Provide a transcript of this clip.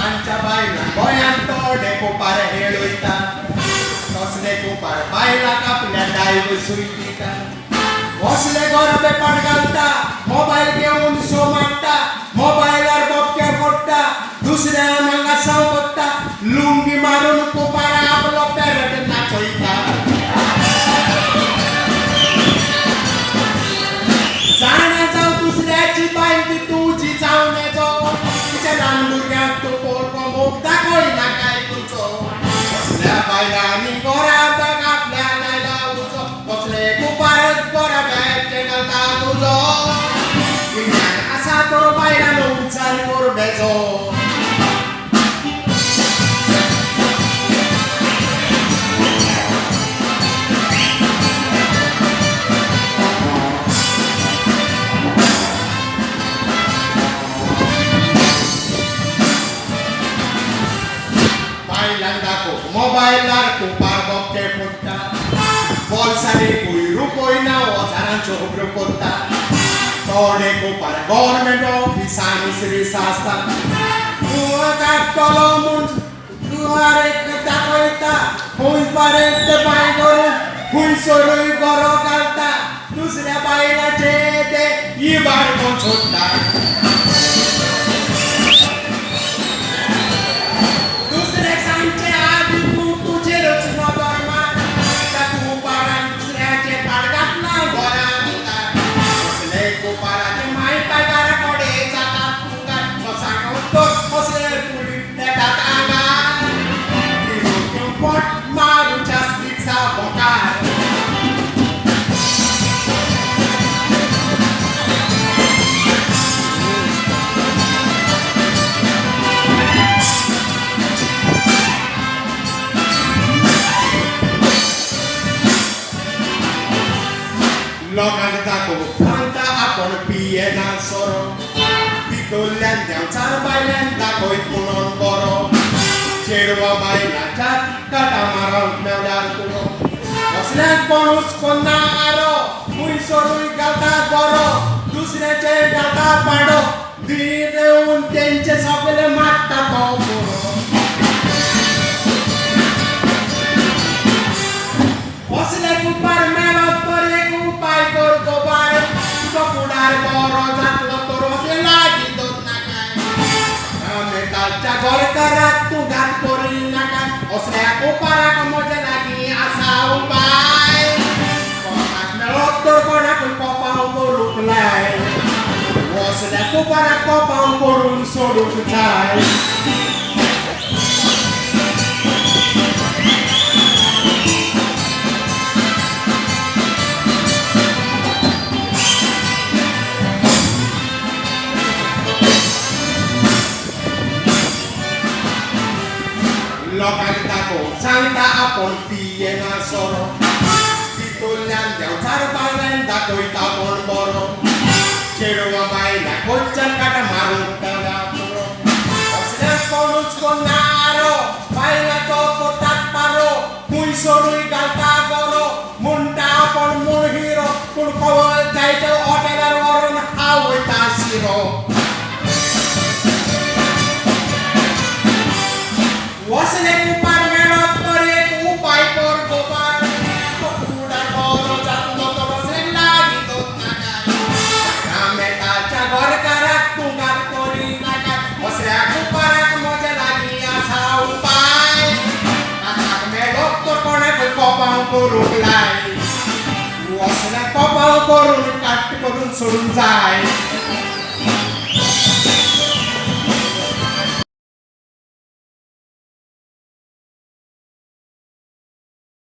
तांच्या बायला गोंयांत थोडे कुपार हेळयता कसले कुपार बायलाक आपल्या डायव सुयतीता कसले गरबे पाड घालता मोबायल घेवन शो मारता मोबायलार बोबके फोडटा दुसऱ्या आंगांक सांगता लुंगी मारून कुपार आपलो पेरड नाचयता जाणे जाव दुसऱ्याची बायल ती तुजी जावन येजो तुझ्या ल्हान भुरग्यांक तूं पोरगो मोग दाखयना काय तुजो कसल्या बायलांनी घरांत आपल्या लायला उजो कसले कुपार गोरब्याचे घालता तुजो विज्ञान आसा तो बायलांनो विचार करबेजो मोबायलार कुपार बोबके फोडटा बोल्सांनी रुपय ना हजारांच्यो खबरो करता थोडे कुपार गव्हर्मेंट ऑफिसांनी सिरीस आसता तूं काडटलो म्हूण दुवारेक दाखयता खंय पर्यंत बाय करून खंयसरूय गरो घालता दुसऱ्या बायलाचे ते इबाड कोण सोडटा लोकांक दाखोवंक सांगता आपण पियेना सोरो भितरल्यान देंवचार बायल्यान दाखयत म्हणून बरो चेडवा बायलाच्या काटा मारप मेवल्यार तुरो कसल्याक पणूच कोन्ना आरो खंयसरूय घालता बरो दुसऱ्याचे घालता पाडो धी देऊन तेंचे सगळे मारता तो बरो कसले कुपार मेळप तर एक उपाय कर गो बाय तुजो फुडार बरो जातलो तर असले लागी दोनाकाय मेटाच्या गोरकाराक तूं घात करिनाका असल्या कुपाराक म्हजे लागीं आसा उपाय कोणाक मेळप तर कोणाकूय कोपाव करूंक लाय असल्या कुपाराक कोपाव करून सोडूंक जाय लोकांक दाखोवंक सांगता आपण पियेना सोरो भितरल्यान देंवचार बायल्यान दाखयता कोण बरो चेडवा बायल्या खंयच्यान काटा मारूंक पेवल्या पुरो कसल्याक कोणूच कोन्ना आरो बायलाचो कोतात पारो खंयसरूय घालता बरो म्हणटा आपण म्हूण हिरो पूण कवळ जायत्या हॉटेलार व्हरून हांव वयता शिरो वसले कुपार मेळप तर एक उपाय कर गो बाय फुडार बरो जातलो तो वसले लागी दोनाका मेटाच्या गोरकाराक तूं घात करिनाका असल्या कुपाराक म्हजे लागीं आसा उपाय आताक मेळप तर कोणाकूय कोपाव करूंक लाय असल्या कोपाव करून काट करून सोडूंक जाय